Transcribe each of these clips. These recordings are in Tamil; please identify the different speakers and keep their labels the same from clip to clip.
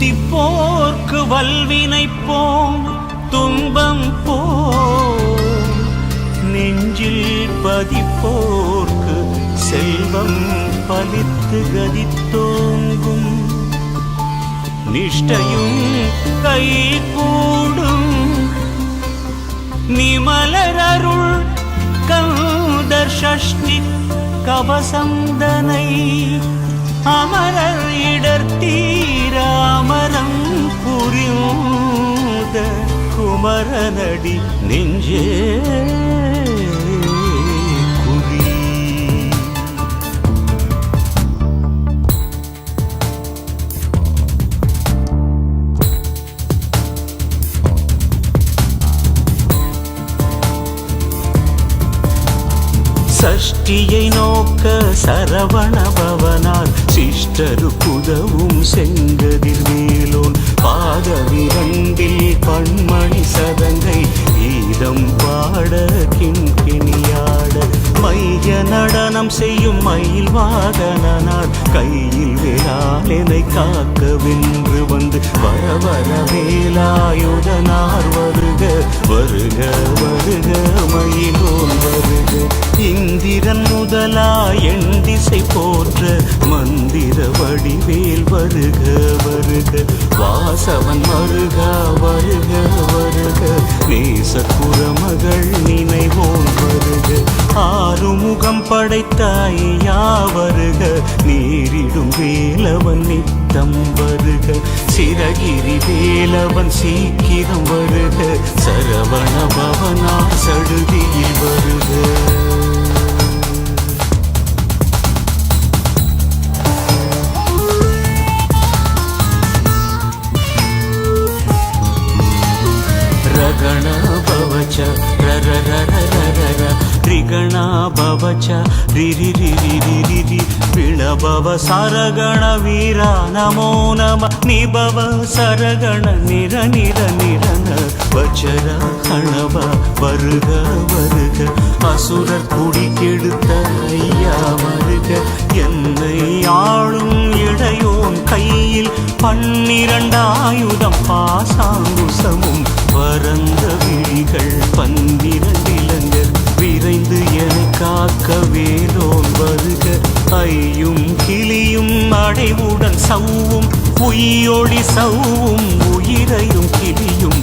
Speaker 1: தித்திப்போர்க்கு வல்வினை போம் துன்பம் போம் நெஞ்சில் பதிப்போர்க்கு செல்வம் பலித்து கதித்தோங்கும் நிஷ்டையும் கை கூடும் நிமலரருள் கந்தர் சஷ்டி கவசந்தனை அமரர் இடர் தீர அமரம் புரிந்த குமரனடி நெஞ்சே சஷ்டியை நோக்க சரவண பவனார் சிஷ்டரு குதவும் செங்கதிர் வேலோன் பாதவிரண்டில் பன்மணி சதங்கை கீதம் பாட கிண்கிணியாட மைய நடனம் செய்யும் மயில் வாகனார் கையில் வேளாளனை காக்க வென்று வந்து வர வர வேலாயுதனார் வருக வருக வருக மயிலோன் வருக இந்திரன் முதலா என் திசை போற்ற மந்திர வடிவேல் வருக வருக வாசவன் வருக வருக வருக நேச குரமகள் நினைவோன் வருக ஆறுமுகம் படைத்தாயா வருக நேரிடும் வேலவன் நித்தம் வருக சிரகிரி வேலவன் சீக்கிரம் வருக சரவண பவனா சடுதியில் வருக ரிகணா பவச்ச ரிரி ரிரி ரிரி ரி விணபவ சரகண வீரா நமோ நம நிபவ சரகண நிர நிர நிரன வச்சர கணவ வருக வருக அசுரர் குடி கெடுத்த ஐயா வருக என்னை ஆளும் இடையோன் கையில் 12 ஆயுதம் பாசாங்குசமும் பரந்த விழிகள் 12 இளைஞர் விரைந்து என காக்க வேலோன் வருக ஐயும் கிளியும் அடைவுடன் சவ்வும் உயிரொளி சவ்வும் உயிரையும் கிளியும்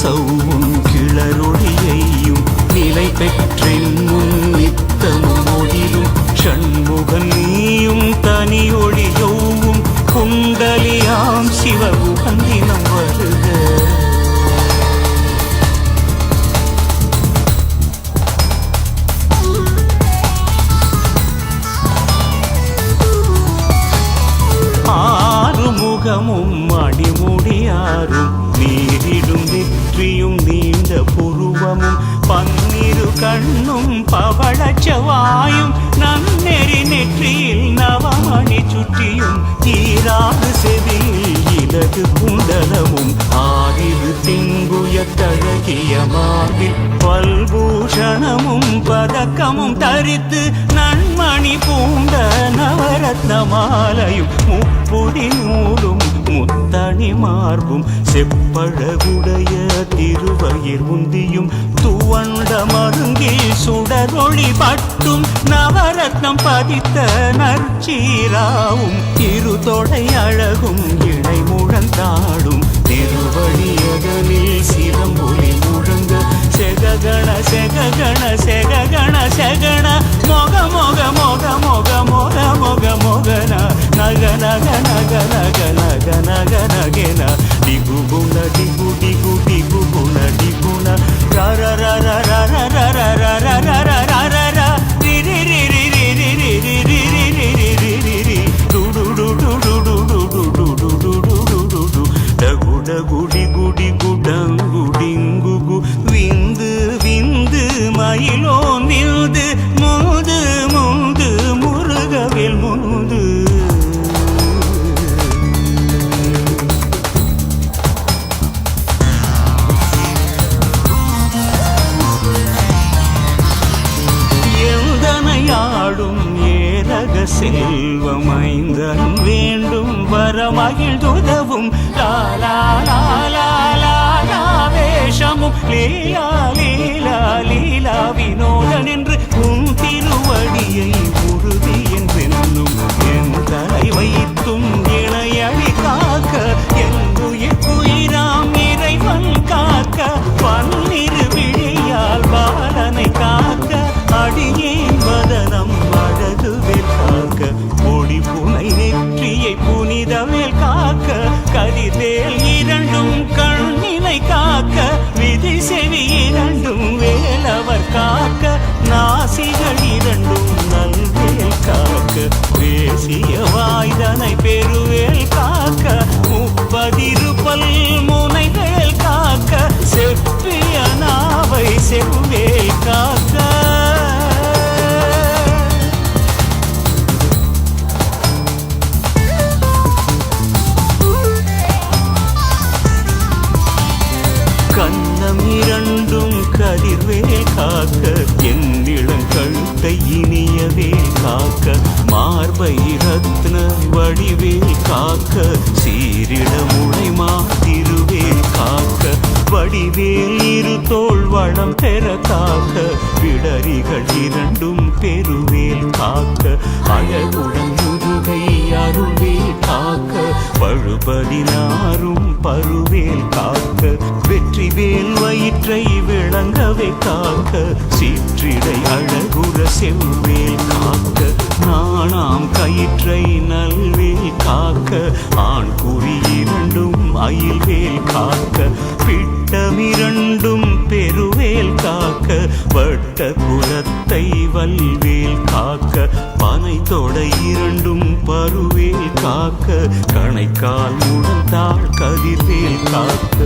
Speaker 1: சவ்வும் கிளரொளியையும் நிலை பெற்றென் முன் நித்தமும் ஒளிரும் ஷண்முகன் நீயும் தனியொளியோவும் குண்டலியாம் சிவகுகந்தினம் வருக ஆறுமுகமும் அடிமுடியாரும் நீரிடும் நெற்றியும் நீண்ட புருவமும் 12 கண்ணும் பவளச்சவாயும் நன்னெறி நெற்றியில் நவமணி சுற்றியும் தீராது செவியில் இலகு குண்டலமும் 6 திங்குய தழகிய மார்பில் பல்பூஷணமும் பதக்கமும் தரித்து நன்மணி பூண்ட நவரத்ன மாலையும் முப்புடி நூலும் முத்தணி மார்பும் செப்பழகுடைய திருவயிர் உந்தியும் துவண்ட மருங்கில் சுடரொளி பட்டும் நவரத்னம் பதித்த நற்சீராவும் இருதொடை அழகும் இணை முழந்தாடும் திருவழியகனில் சிலம்பொலி முழங்க செககண செககண செககண செகண மொக மொக மொக மொக மொக மொக மொகன நக நக நக நக நக நக நகன டிகு குண டிகு டிகு டிகு குண டிகுண ர ர ர ர ர ர ர ர ர ர ர ர ர ரி ரி ரி ரி ரி ரி ரி ரி ரி ரி ரி ரி ரி ரி டு டு டு டு டு டு டு டு டு டு டு டு டு டு டகு டகு டிகு டிகு டங்கு டிங்குகு விந்து விந்து மயிலோன் விந்து முது முது முருகவேல் முது செல்வமைந்தன் வேண்டும் வரமகிழ்ந்துதவும் லாலா லாலா லாலா வேஷமும் லீலா லீலா லீலா வினோதன் என்று உன் திருவடியை உறுதி என்றென்னும் என் தலை வைத்தும் இணையடி காக்க என் உயிராம் இறைவன் காக்க பன்னிரு விழியால் பாலனை காக்க அடியேன் வதனம் அழகுவேல் காக்க பொடி புனை நெற்றியை புனிதவேல் காக்க கதிர்வேல் இரண்டும் கண்ணினை காக்க விதி செவி இரண்டும் வேலவர் காக்க நாசிகள் இரண்டும் நல்வேல் காக்க பேசிய வாய்தனை பெருவேல் காக்க முப்பதிருப்பல் முனைவேல் காக்க செப்பிய நாவை செவ்வேல் காக்க கண்ணம் இரண்டும் கதிர்வேல் காக்க என் இளங்கழுத்தை இனியவேல் காக்க மார்பை ரத்ன வடிவேல் காக்க சீரிட முளைமா திருவேல் காக்க வடிவேல் இரு தோள் வளம் பெற காக்க விடரிகள் இரண்டும் பெருவேல் காக்க அழகுடன் முதுகை அருள்வேல் காக்க பழுபதினாரும் பருவேல் காக்க வெற்றிவேல் வயிற்றை விளங்கவே காக்க சீற்றிடை அழகுற செவ்வேல் காக்க நாணாம் கயிற்றை நல்வேல் காக்க ஆண் குறி இரண்டும் அயில்வேல் காக்க பிட்டமிரண்டும் பெருவேல் காக்க வட்ட குலத்தை வல்வேல் காக்க பனை தொடை இரண்டும் பருவேல் காக்க கணைக்கால் முழந்தாள் கதிர்வேல் காக்க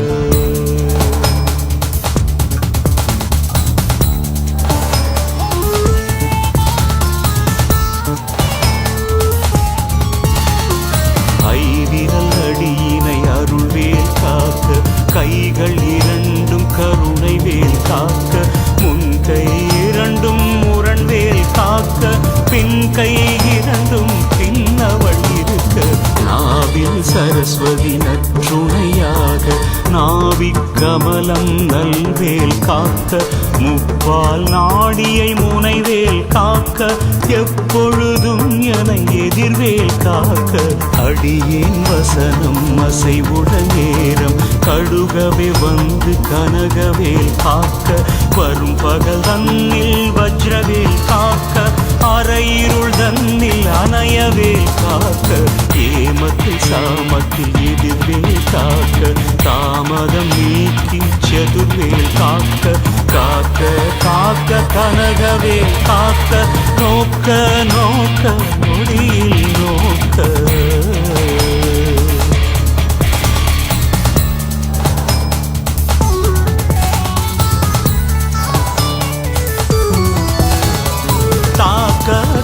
Speaker 1: ஐவிரல் அடியினை அருள்வேல் காக்க கைகள் இரண்டும் கருணை வேல் காக்க முன்கை இரண்டும் முரண்வேல் காக்க பின் கை இரண்டும் பின்னவள் இருக்க நாவில் சரஸ்வதி நற்றுணையாக நாவிக் கமலம் நல்வேல் காக்க முப்பால் நாடியை முனைவேல் காக்க எப்பொழுதும் என எதிர்வேல் காக்க அடியேன் வசனம் அசைவுடன் நேரம் கடுகவே வந்து கனகவேல் காக்க வரும் பகல் தன்னில் வஜ்ரவேல் காக்க அரையிருள் தன்னில் அணையவேல் காக்க ஏமத்தில் சாமத்தில் எதிர்வேல் காக்க தாமதம் நீக்கி சதுர்வேல் காக்க காக்க காக்க கனகவேல் காக்க நோக்க நோக்க நொடியில் நோக்க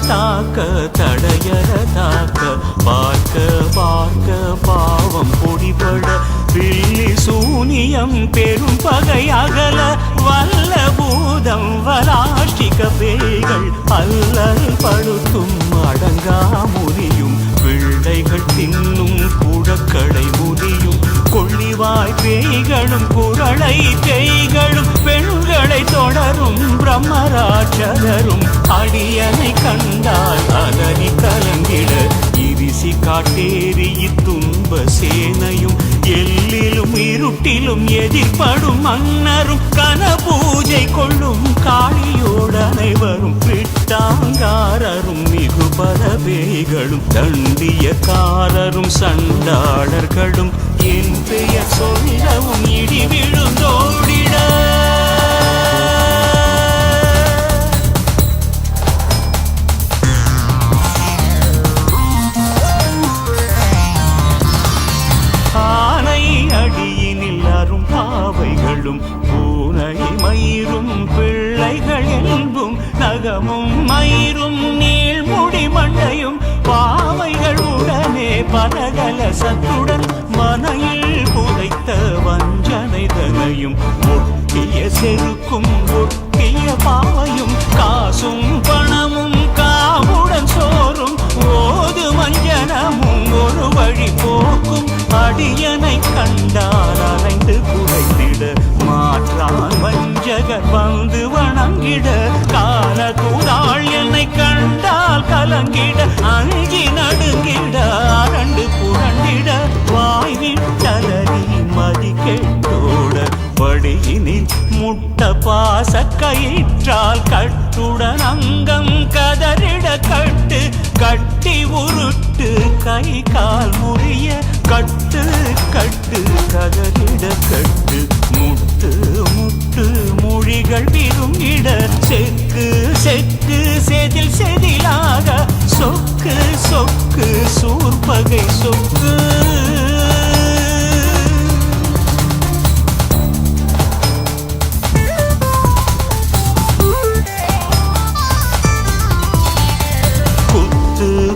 Speaker 1: தாக்க தடையற தாக்க பார்க்க பார்க்க பாவம் பொடிபட வில்லி சூனியம் பெரும் பகை அகல வல்ல பூதம் வராஷ்டிக பேய்கள் அல்லல் படுத்தும் அடங்கா முறியும் பிள்ளைகள் தின்னும் குடக்கடை முதியும் கொள்ளிவாய் பேய்களும் குரளை பேய்களும் பெண்களை தொடரும் பிரம்மராட்சதரும் அடியனை கண்டால் அலறி கலங்கிட இரிசி காட்டேறி துன்ப சேனையும் எல்லிலும் இருட்டிலும் எதிர்படும் மன்னரும் கன பூஜை கொள்ளும் காளியோடு அனைவரும் பிட்டாங்காரரும் மிகுபல பேய்களும் தண்டியக்காரரும் சண்டாளர்களும் என் பெயர் சொல்லவும் இடி விழுந்தோடிட ஆனை அடியினில் அரும் பாவைகளும் பூனை மயிரும் பிள்ளைகள் என்பும் நகமும் மயிரும் நீள்முடி மண்டையும் பாவைகள் உடனே பலகலசத்துடன் மனையில் புதைத்த வஞ்சனை தனையும் ஒட்டிய செருக்கும் ஒட்டிய பாவையும் காசும் பணமும் காவுடன் சோறும் ஓது மஞ்சனமும் ஒரு வழி கலங்கிட அழுகி நடுங்கிட அரண்டு புரண்டிட வாய்விட்டலறி மதி கெட்டோட வடியினில் முட்ட பாச கயிற்றால் கட்டுடன் அங்கம் கதறிட கட்டு கட்டி உருட்டு கை கால் முறிய கட்டு கட்டு கதறிட கட்டு முட்டு முட்டு மொழிகள் விரும்பிட செக்கு செக்கு செதில் செதிலாக சொக்கு சொக்கு சூர்பகை சொக்கு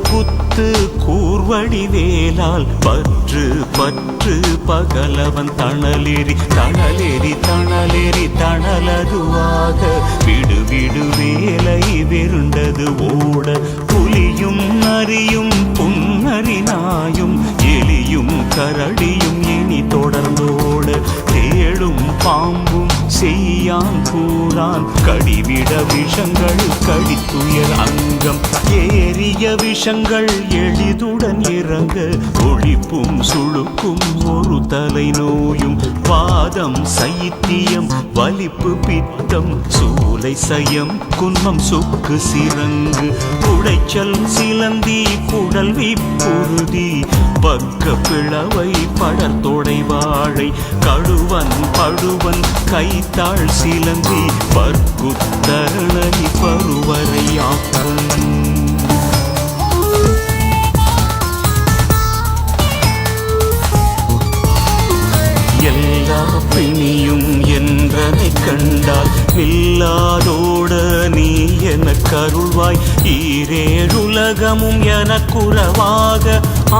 Speaker 1: குத்து கூர்வடி வேலால் பற்று பற்று பகலவன் தணலேறி தணலேறி தணலேறி தணலதுவாக விடு விடு வேலை வெருண்டது ஓட புலியும் நரியும் புன்னரி நாயும் எலியும் கரடியும் இனி தொடர்ந்தோட தேடும் பாம்பும் செய்யான் கூறான் கடிவிட விஷங்கள் கடித்துயர் அங்கம் ஏறிய விஷங்கள் எளிதுடன் இறங்க ஒழிப்பும் சுழுக்கும் ஒரு தலை நோயும் வாதம் சைத்தியம் வலிப்பு பித்தம் சூலை சயம் குன்மம் சுக்கு சிறங்கு உடைச்சல் சிலந்தி குடல் விப்புறுதி பக்க பிளவை படர்தொடை வாழை கடுவன் படுவன் கைத்தாள் சிலந்தி பற்குத்தரணி பருவரையாக்கும் எல்லா பிணியும் என்றனை கண்டால் இல்லாதோட நீ என கருள்வாய் ஈரேழுலகமும் எனக்குறவாக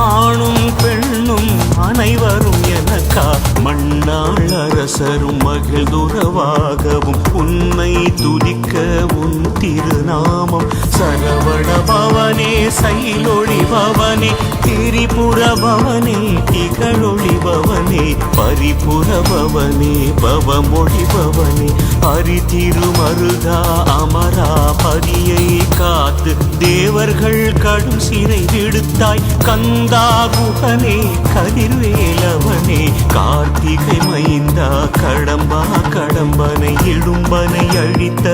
Speaker 1: ஆணும் பெண்ணும் அனைவரும் எனக்கா மண்ணாள் அரசரும் மகிழ்துறவாகவும் உன்னை துதிக்க உன் திருநாமம் சரவண பவனே சைலொளி பவனே திரிபுர பவனே திகழொளி பவனே பரிபுர பவனே பவமொழி பவனே அரிதிருமருகா அமராபதியை காத்து தேவர்கள் கடும் சிறை விடுத்தாய் கந்தா குகனே கதிர்வேலவனே கார்த்திகை மைந்தா கடம்பா கடம்பனை இடும்பனை அழித்த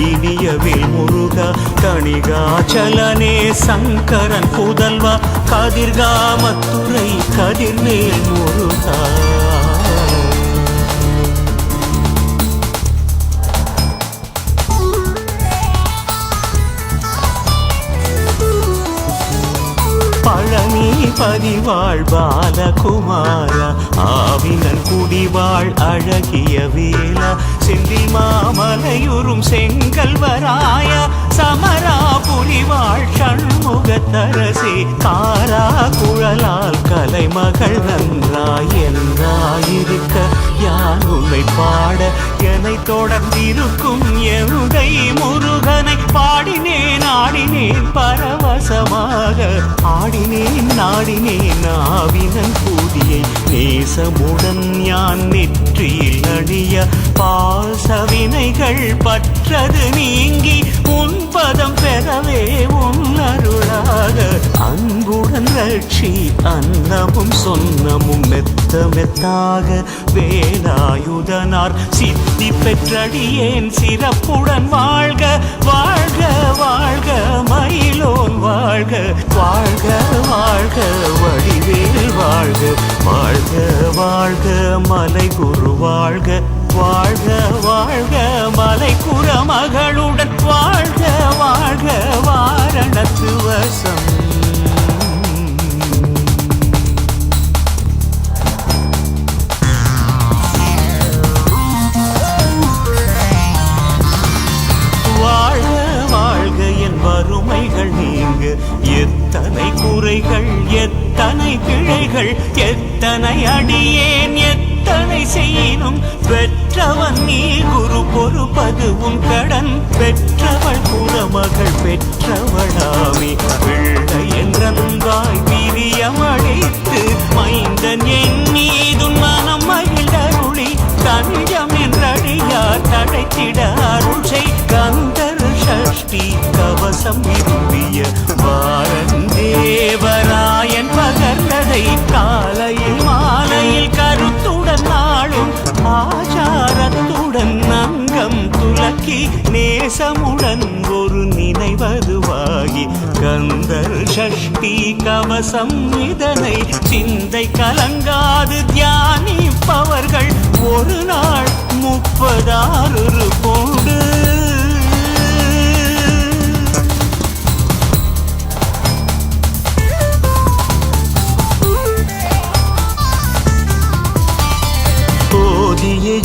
Speaker 1: இனியவேல் முருகா கணிகாச்சலனே சங்கரன் புதல்வா கதிர்காமத்துறை கதிர்வேல் முருகா பழனி பதிவாழ் பாலகுமார ஆவினன் குடிவாழ் அழகிய வேலா செந்தில் மாமலையுறும் செங்கல்வராய சமரா புரிவாழ் சண்முகத்தரசே காரா குழலால் கலைமகள் நன்றாய் என்றாயிருக்க யார் உன்னை பாட என்னை தொடர்ந்திருக்கும் எருகை முருகனை பாடினேன் ஆடினேன் பரவசமாக ஆடினேன் நாடினேன் ஆவினன் பூதியை நேசமுடன் யான் நெற்றியில் அணிய பாசவினைகள் பற்றது நீங்கி உன் பதம் பெறவே உன் அருளாக அன்புடன் ரட்சி அன்னமும் சொன்னமும் மெத்த மெத்தாக வேலாயுதனார் சித்தி பெற்றடியேன் சிறப்புடன் வாழ்க வாழ்க வாழ்க மயிலோன் வாழ்க வாழ்க வாழ்க வடிவேல் வாழ்க வாழ்க வாழ்க மலை குரு வாழ்க வாழ்க வாழ்க மலை குறமகளுடன் வாழ்க வாழ்க வாரணத்து வசம் வறுமைகள் நீங்க எத்தனை குறைகள் எத்தனை பிழைகள் எத்தனை அடியேன் எத்தனை செய்யினும் பெற்றவன் நீ குரு பொறுப்பது உன் கடன் பெற்றவள் குறமகள் பெற்றவளாமே பிள்ளை என்றாய் பிரியமழைத்து மைந்தன் என் மீதுன் மனம் மகிழ்ந்தருளி தஞ்சம் என்றடியார் தடைத்திட அருள் செய் கந்தர் ஷஷ்டி கவசம் விரும்பிய வாரந்தேவராயன் பகர்ந்ததை காலையில் மாலையில் கருத்துடன் நாளும் ஆச்சாரத்துடன் அங்கம் துலக்கி நேசமுடன் ஒரு நினைவதுவாகி கந்தர் சஷ்டி கவசம் இதனை சிந்தை கலங்காது தியானிப்பவர்கள் ஒரு நாள் 36 போடு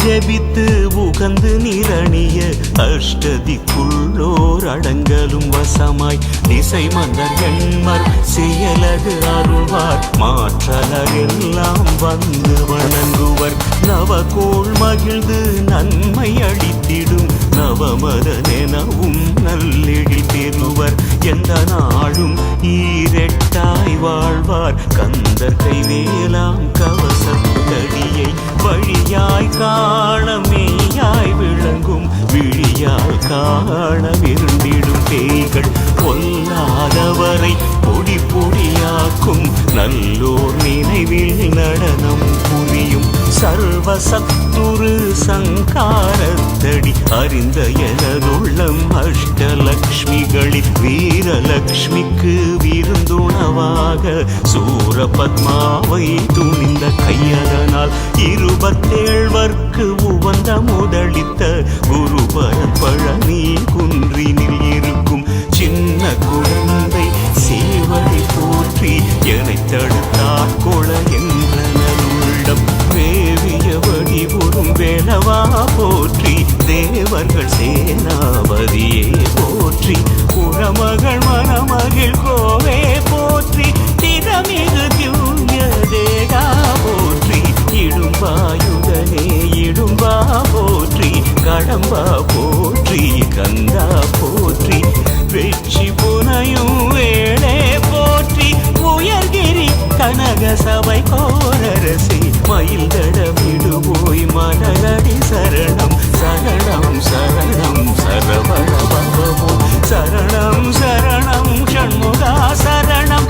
Speaker 1: ஜபித்து உகந்து நிரணிய அஷ்டதிக்குள்ளோர் அடங்கலும் வசமாய் திசை மன்னர் எண்மர் செயலகு அருள்வார் மாற்றலர் எல்லாம் வந்து வணங்குவர் நவகோள் மகிழ்ந்து நன்மை அளித்திடும் நவமதனெனவும் நல்லெழில் பெறுவர் எந்த நாளும் ஈரெட்டாய் வாழ்வார் கந்தர் கைவேலாம் கவசத்தடியை வழியாய் காண மெய்யாய் விளங்கும் விழியால் காண விருந்திடும் பேய்கள் பொல்லாதவரை பொடி பொடியாக்கும் நல்லோர் நினைவில் நடனம் புரியும் சர்வசத்துரு சங்காரத்தடி அறிந்த எனதுள்ளம் அஷ்டலக்ஷ்மிகளில் வீரலக்ஷ்மிக்கு விருந்துணவாக சூரபத்மாவை துணிந்த கையதனால் 27 உவந்த முதலித்த குருபரன் பழனி குன்றினில் இருக்கும் சின்ன குழந்தை சேவடி போற்றி என்னை தடுத்தாற் கொள என்ற நல்லுள்ளம் வேவிய வடிவுறும் வேலவா போற்றி தேவர்கள் சேனாபதியே போற்றி குணமகள் மணமகிழ் கோவே போற்றி திறமிகு திவ்ய தேகா போற்றி இடும்பாயுதனே இடும்பா போற்றி கடம்பா போற்றி கந்தா போற்றி வெற்றி புனையும் வேளே போற்றி உயர்கிரி கனக சபை கோரரசி மயில் தடமிடுவோய் மலரடி சரணம் சரணம் சரணம் சரவண பவமோ சரணம் சரணம் ஷண்முகா சரணம்